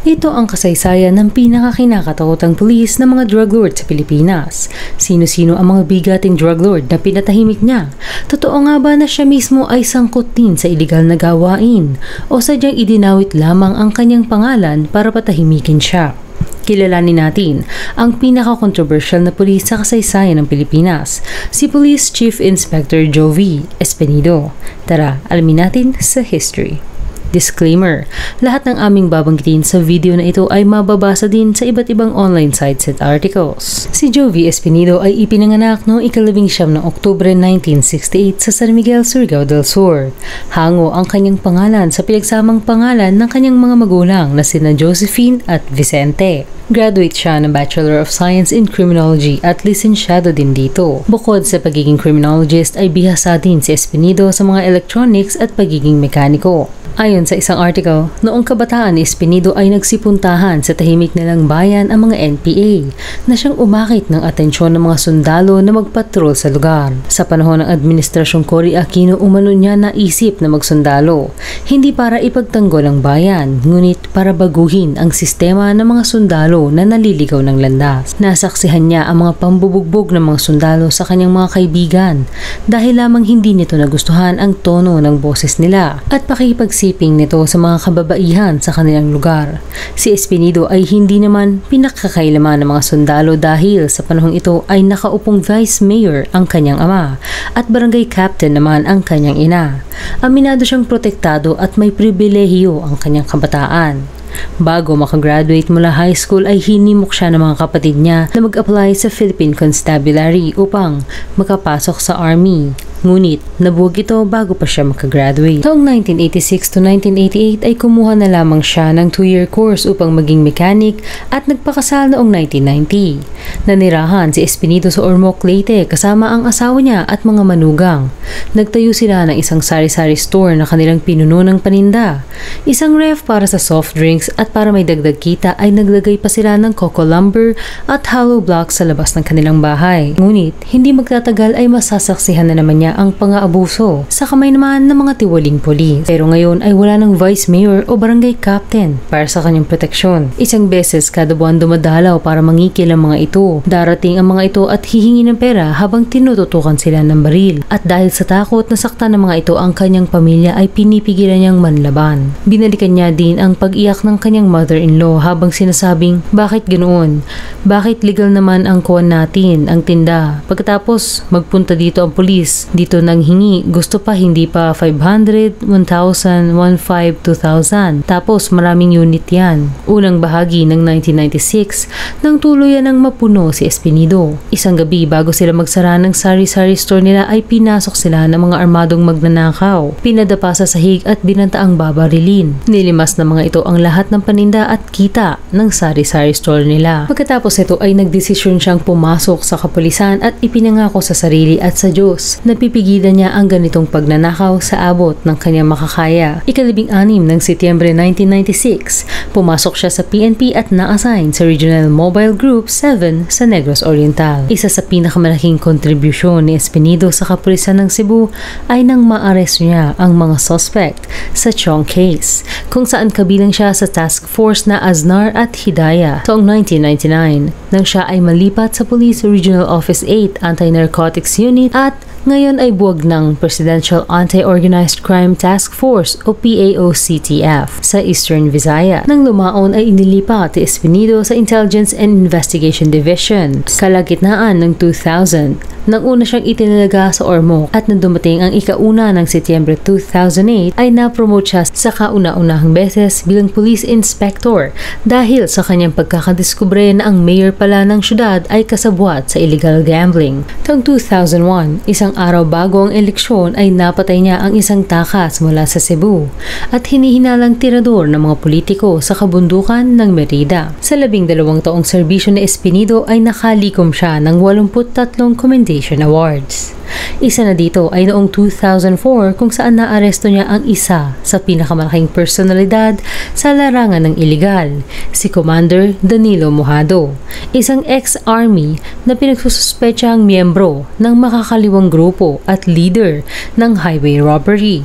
Ito ang kasaysayan ng pinakakinakatakotang pulis ng mga drug lord sa Pilipinas. Sino-sino ang mga bigating drug lord na pinatahimik niya? Totoo nga ba na siya mismo ay sangkot din sa iligal na gawain? O sadyang idinawit lamang ang kanyang pangalan para patahimikin siya? Kilalanin natin ang pinaka-controversial na pulis sa kasaysayan ng Pilipinas, si Police Chief Inspector Jovi Espinido. Tara, alamin natin sa history. Disclaimer, lahat ng aming babanggitin sa video na ito ay mababasa din sa iba't ibang online sites at articles. Si Jovi Espinido ay ipinanganak noong ika-19 ng Oktubre 1968 sa San Miguel, Surigao del Sur. Hango ang kanyang pangalan sa pinagsamang pangalan ng kanyang mga magulang na sina Josephine at Vicente. Graduate siya ng Bachelor of Science in Criminology at lisensyado din dito. Bukod sa pagiging criminologist ay bihasa din si Espinido sa mga electronics at pagiging mekaniko. Ayon sa isang article, noong kabataan ni Espinido ay nagsipuntahan sa tahimik nilang bayan ang mga NPA na siyang umakit ng atensyon ng mga sundalo na magpatrol sa lugar. Sa panahon ng Administrasyong Cory Aquino umano niya naisip na magsundalo, hindi para ipagtanggol ang bayan, ngunit para baguhin ang sistema ng mga sundalo na naliligaw ng landas. Nasaksihan niya ang mga pambubugbog ng mga sundalo sa kanyang mga kaibigan dahil lamang hindi nito nagustuhan ang tono ng boses nila at pakikipagsiping nito sa mga kababaihan sa kanilang lugar. Si Espinido ay hindi naman pinakakailaman ng mga sundalo dahil sa panahong ito ay nakaupong vice mayor ang kanyang ama at barangay captain naman ang kanyang ina. Aminado siyang protektado at may pribilehiyo ang kanyang kabataan. Bago makagraduate mula high school ay hinimok siya ng mga kapatid niya na mag-apply sa Philippine Constabulary upang makapasok sa Army. Ngunit nabuwag ito bago pa siya makagraduate. Taong 1986 to 1988 ay kumuha na lamang siya ng 2-year course upang maging mechanic at nagpakasal noong 1990. Nanirahan si Espinido sa Ormoc, Leyte kasama ang asawa niya at mga manugang. Nagtayo sila ng isang sari-sari store na kanilang pinuno ng paninda. Isang ref para sa soft drinks at para may dagdag kita ay naglagay pa sila ng coco lumber at hollow blocks sa labas ng kanilang bahay. Ngunit hindi magtatagal ay masasaksihan na naman niya ang pang-aabuso sa kamay naman ng mga tiwaling polis. Pero ngayon ay wala ng vice mayor o barangay captain para sa kanyang proteksyon. Isang beses kada buwan dumadalaw para mangikil ang mga ito. Darating ang mga ito at hihingi ng pera habang tinututukan sila ng baril. At dahil sa takot na saktan ng mga ito ang kanyang pamilya ay pinipigilan niyang manlaban. Binalikan niya din ang pag-iyak ng kanyang mother-in-law habang sinasabing, bakit ganoon? Bakit legal naman ang kuwan natin, ang tinda? Pagkatapos magpunta dito ang pulis, dito nang hingi, gusto pa hindi pa 500, 1,000, 1,500, 2,000. Tapos maraming unit yan. Unang bahagi ng 1996 nang tuluyan ng mapuno si Espinido. Isang gabi bago sila magsara ng sari-sari store nila ay pinasok sila ng mga armadong magnanakaw. Pinadapa sa sahig at binanta ang babarilin. Nilimas ng mga ito ang lahat ng paninda at kita ng sari-sari store nila. Pagkatapos ito ay nagdesisyon siyang pumasok sa kapulisan at ipinangako sa sarili at sa Diyos na pipigilan niya ang ganitong pagnanakaw sa abot ng kanyang makakaya. Ika-16 ng Setyembre 1996, pumasok siya sa PNP at na-assign sa Regional Mobile Group 7 sa Negros Oriental. Isa sa pinakamalaking kontribusyon ni Espinido sa kapulisan ng Cebu ay nang maaresto niya ang mga suspect sa Chong case, kung saan kabilang siya sa task force na Aznar at Hidayah. Taong 1999, nang siya ay malipat sa Police Regional Office 8 Anti-Narcotics Unit at ngayon ay buwag ng Presidential Anti-Organized Crime Task Force o PAOCTF sa Eastern Visayas. Nang lumaon ay inilipat si Espinido sa Intelligence and Investigation Division. Kalagitnaan ng 2000, nang una siyang itinalaga sa Ormoc at nang dumating ang ika-1 ng Setyembre 2008 ay na-promote siya sa kauna-unahang beses bilang police inspector dahil sa kanyang pagkakadiskubre na ang mayor pala ng syudad ay kasabwat sa illegal gambling. Taong 2001, isang araw bago ang eleksyon ay napatay niya ang isang takas mula sa Cebu at hinihinalang tirador ng mga politiko sa kabundukan ng Merida. Sa 12 taong serbisyo ni Espinido ay nakalikom siya ng 83 commendation awards. Isa na dito ay noong 2004 kung saan naaresto niya ang isa sa pinakamalaking personalidad sa larangan ng iligal, si Commander Danilo Mojado, isang ex-army na pinagsususpetsahang miyembro ng makakaliwang grupo at leader ng highway robbery.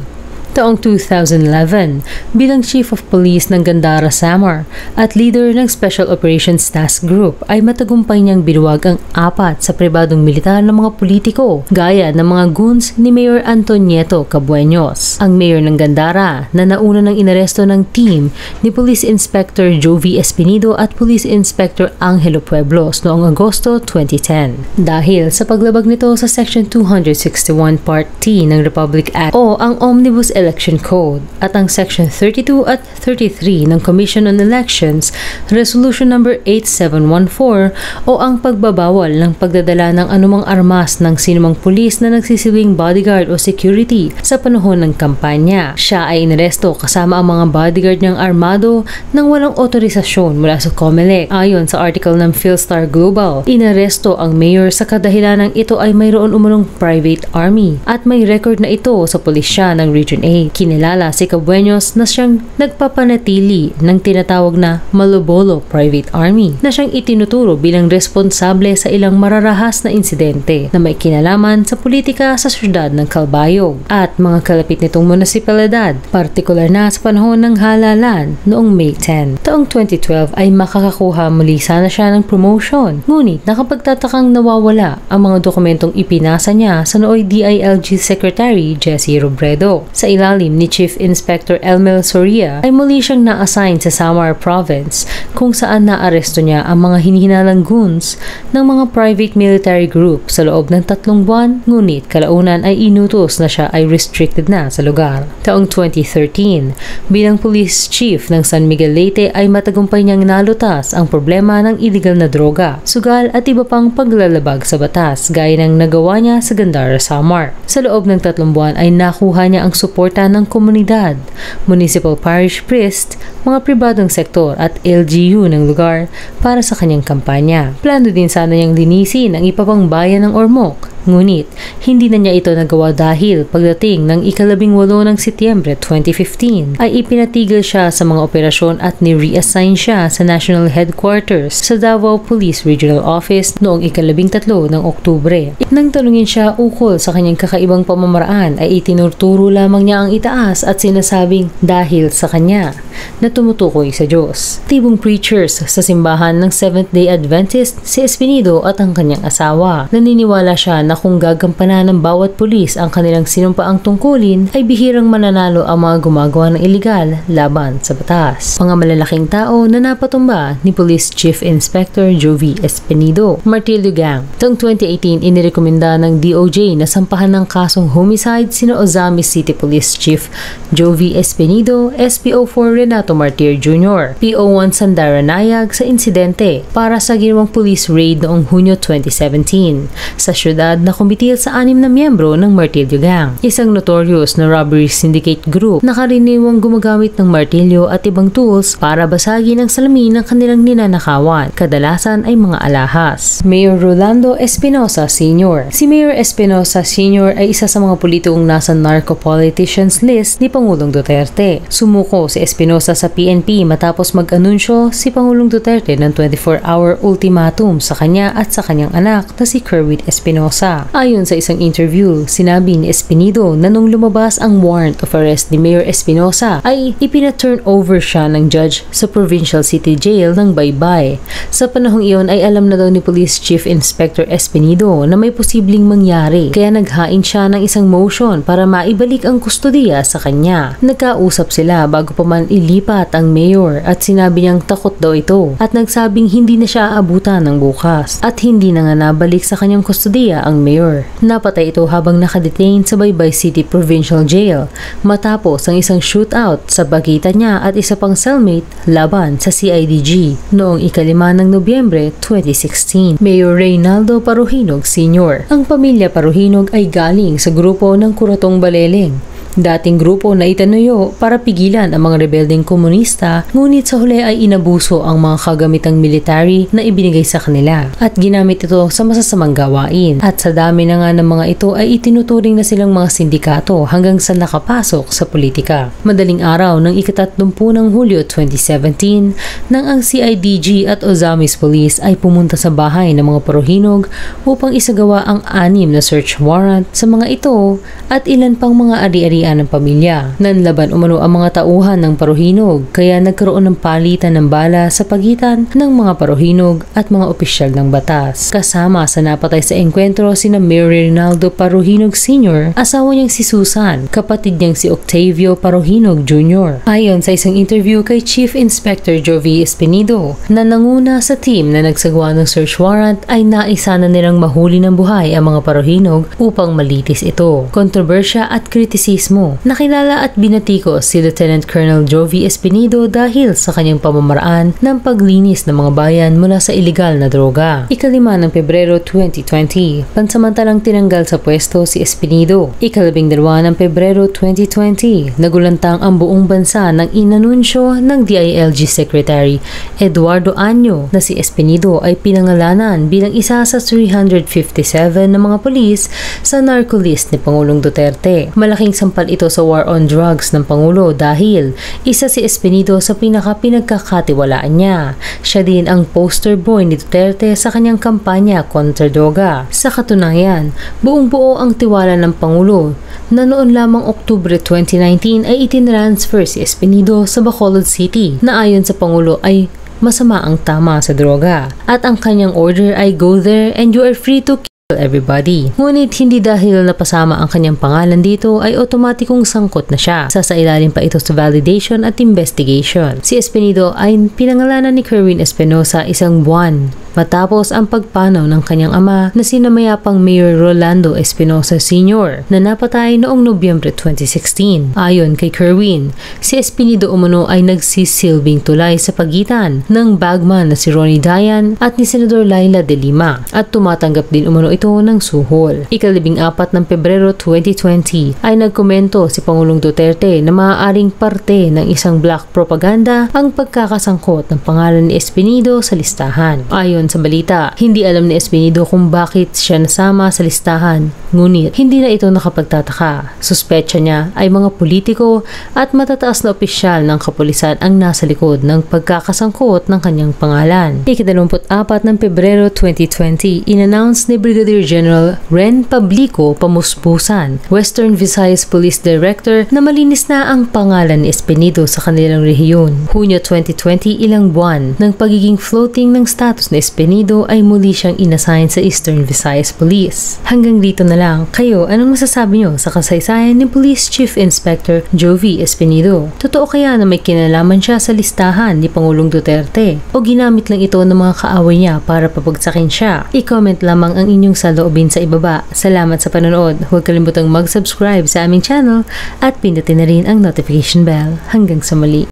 Taong 2011, bilang Chief of Police ng Gandara Samar at leader ng Special Operations Task Group ay matagumpay niyang binuwag ang 4 sa pribadong militar na mga politiko gaya ng mga goons ni Mayor Antonieto Cabueños. Ang mayor ng Gandara na nauna ng inaresto ng team ni Police Inspector Jovi Espinido at Police Inspector Angelo Pueblos noong Agosto 2010. Dahil sa paglabag nito sa Section 261 Part T ng Republic Act o ang Omnibus Election Code at ang Section 32 at 33 ng Commission on Elections Resolution Number 8714 o ang pagbabawal ng pagdadala ng anumang armas ng sinumang pulis na nagsisilbing bodyguard o security sa panahon ng kampanya. Siya ay inaresto kasama ang mga bodyguard niyang armado nang walang otorisasyon mula sa COMELEC. Ayon sa article ng Philstar Global, inaresto ang mayor sa kadahilanang ito ay mayroon umunong private army at may record na ito sa pulisya ng Region 8. Kinilala si Cabueños na siyang nagpapanatili ng tinatawag na Malobolo Private Army na siyang itinuturo bilang responsable sa ilang mararahas na insidente na may kinalaman sa politika sa syudad ng Calbayog at mga kalapit nitong munisipalidad, partikular na sa panahon ng halalan noong May 10. Taong 2012 ay makakakuha muli sana siya ng promotion, ngunit nakapagtatakang nawawala ang mga dokumentong ipinasa niya sa nooy DILG Secretary Jessie Robredo. Sa ilalim ni Chief Inspector Elmel Soria ay muli siyang na-assign sa Samar Province kung saan naaresto niya ang mga hinihinalang goons ng mga private military group sa loob ng 3 buwan, ngunit kalaunan ay inutos na siya ay restricted na sa lugar. Taong 2013, bilang police chief ng San Miguel Leyte ay matagumpay niyang nalutas ang problema ng illegal na droga, sugal at iba pang paglalabag sa batas gaya ng nagawa niya sa Gandara Samar. Sa loob ng 3 buwan ay nakuha niya ang suporta ng komunidad, municipal parish priest, mga pribadong sektor at LGU ng lugar para sa kanyang kampanya. Plano din sana niyang linisin ang iba pang bayan ng Ormoc, ngunit hindi na niya ito nagawa dahil pagdating ng 18 ng Setyembre 2015 ay ipinatigil siya sa mga operasyon at ni-reassign siya sa National Headquarters sa Davao Police Regional Office noong 13 ng Oktubre. Nang tanungin siya ukol sa kanyang kakaibang pamamaraan ay itinuturo lamang niya ang itaas at sinasabing dahil sa kanya na tumutukoy sa Diyos. Tibong preachers sa simbahan ng Seventh-day Adventist si Espinido at ang kanyang asawa. Naniniwala siya na kung gagampanan ng bawat pulis ang kanilang sinumpaang tungkulin ay bihirang mananalo ang mga gumagawa ng iligal laban sa batas. Mga malalaking tao na napatumba ni Police Chief Inspector Jovi Espinido. Martillo Gang. Taong 2018, inirekomenda ng DOJ na sampahan ng kasong homicide sina Ozamis City Police Chief Jovi Espinido, SPO4 Renato Martir Jr., PO1 Sandara Nayag sa insidente para sa ginawang police raid noong Hunyo 2017 sa syudad na kumitil sa 6 na miyembro ng Martillo Gang, isang notorious na robbery syndicate group na karaniwang gumagamit ng martilyo at ibang tools para basagin ang salamin ng kanilang ninanakawan. Kadalasan ay mga alahas. Mayor Rolando Espinosa Sr. Si Mayor Espinosa Sr. ay isa sa mga politikong nasa narco-politicians list ni Pangulong Duterte. Sumuko si Espinosa sa PNP matapos mag-anunsyo si Pangulong Duterte ng 24-hour ultimatum sa kanya at sa kanyang anak na si Kerwin Espinosa. Ayon sa isang interview, sinabi ni Espinido na nung lumabas ang warrant of arrest ni Mayor Espinosa ay ipina-turn over siya ng judge sa Provincial City Jail ng Baybay. Sa panahong iyon ay alam na daw ni Police Chief Inspector Espinido na may posibleng mangyari kaya naghain siya ng isang motion para maibalik ang kustodiya sa kanya. Nagkausap sila bago pa man ilipat ang mayor at sinabi niyang takot daw ito at nagsabing hindi na siya aabutan ng bukas at hindi na nga nabalik sa kanyang kustodiya ang mayor. Napatay ito habang nakadetain sa Baybay City Provincial Jail matapos ang isang shootout sa pagitan niya at isa pang cellmate laban sa CIDG noong 5 ng Nobyembre 2016. Mayor Reynaldo Paruhinog Sr. Ang pamilya Paruhinog ay galing sa grupo ng Kuratong Baleleng, dating grupo na itanuyo para pigilan ang mga rebeldeng komunista, ngunit sa huli ay inabuso ang mga kagamitang military na ibinigay sa kanila at ginamit ito sa masasamang gawain. At sa dami na nga ng mga ito ay itinuturing na silang mga sindikato hanggang sa nakapasok sa politika. Madaling araw ng 30 ng Hulyo 2017 nang ang CIDG at Ozamis Police ay pumunta sa bahay ng mga Paruhinog upang isagawa ang 6 na search warrant sa mga ito at ilan pang mga ari-ari ari-arian ng pamilya. Nanlaban umano ang mga tauhan ng Paruhinog kaya nagkaroon ng palitan ng bala sa pagitan ng mga Paruhinog at mga opisyal ng batas. Kasama sa napatay sa engkwentro sina Mayor Rinaldo Paruhinog Sr., asawa niyang si Susan, kapatid niyang si Octavio Paruhinog Jr. Ayon sa isang interview kay Chief Inspector Jovi Espinido na nanguna sa team na nagsagawa ng search warrant ay naisa na nilang mahuli ng buhay ang mga Paruhinog upang malitis ito. Kontrobersya at kritisismo. Nakilala at binatikos si Lieutenant Colonel Jovi Espinido dahil sa kanyang pamamaraan ng paglinis ng mga bayan mula sa ilegal na droga. Ika-5 ng Pebrero 2020, pansamantalang tinanggal sa pwesto si Espinido. Ika-12 ng Pebrero 2020, nagulantang ang buong bansa nang inanunsyo ng DILG Secretary Eduardo Año na si Espinido ay pinangalanan bilang isa sa 357 na mga pulis sa narco list ni Pangulong Duterte. Malaking sampal ito sa war on drugs ng Pangulo dahil isa si Espinido sa pinagkakatiwalaan niya. Siya din ang poster boy ni Duterte sa kanyang kampanya kontra droga. Sa katunayan, buong-buo ang tiwala ng Pangulo na noon lamang Oktubre 2019 ay itinransfer si Espinido sa Bacolod City na ayon sa Pangulo ay masama ang tama sa droga at ang kanyang order ay go there and you are free to everybody. Ngunit hindi dahil napasama ang kanyang pangalan dito ay otomatikong sangkot na siya. Sasailalim pa ito sa validation at investigation. Si Espinido ay pinangalanan ni Kerwin Espinosa isang buwan matapos ang pagpanaw ng kanyang ama na sinamayapang Mayor Rolando Espinosa Sr. na napatay noong Nobyembre 2016. Ayon kay Kerwin, si Espinido umano ay nagsisilbing tulay sa pagitan ng bagman na si Ronnie Dayan at ni Senador Laila de Lima at tumatanggap din umano ito ng suhol. Ika-14 ng Pebrero 2020 ay nagkomento si Pangulong Duterte na maaaring parte ng isang black propaganda ang pagkakasangkot ng pangalan ni Espinido sa listahan. Ayon sa balita, hindi alam ni Espinido kung bakit siya nasama sa listahan, ngunit hindi na ito nakapagtataka. Suspetsa niya ay mga politiko at matataas na opisyal ng kapulisan ang nasa likod ng pagkakasangkot ng kanyang pangalan. Ika-24 ng Pebrero 2020, in-announce ni Brigadier General Ren Pablico Pamuspusan, Western Visayas Police Director, na malinis na ang pangalan ni Espinido sa kanilang rehiyon. Hunyo 2020, ilang buwan ng pagiging floating ng status ni Espinido ay muli siyang inassign sa Eastern Visayas Police. Hanggang dito na lang. Kayo, anong masasabi nyo sa kasaysayan ni Police Chief Inspector Jovi Espinido? Totoo kaya na may kinalaman siya sa listahan ni Pangulong Duterte? O ginamit lang ito ng mga kaaway niya para papagsakin siya? I-comment lamang ang inyong saloobin sa ibaba. Salamat sa panonood. Huwag kalimutang mag-subscribe sa aming channel at pindutin na rin ang notification bell. Hanggang sa muli.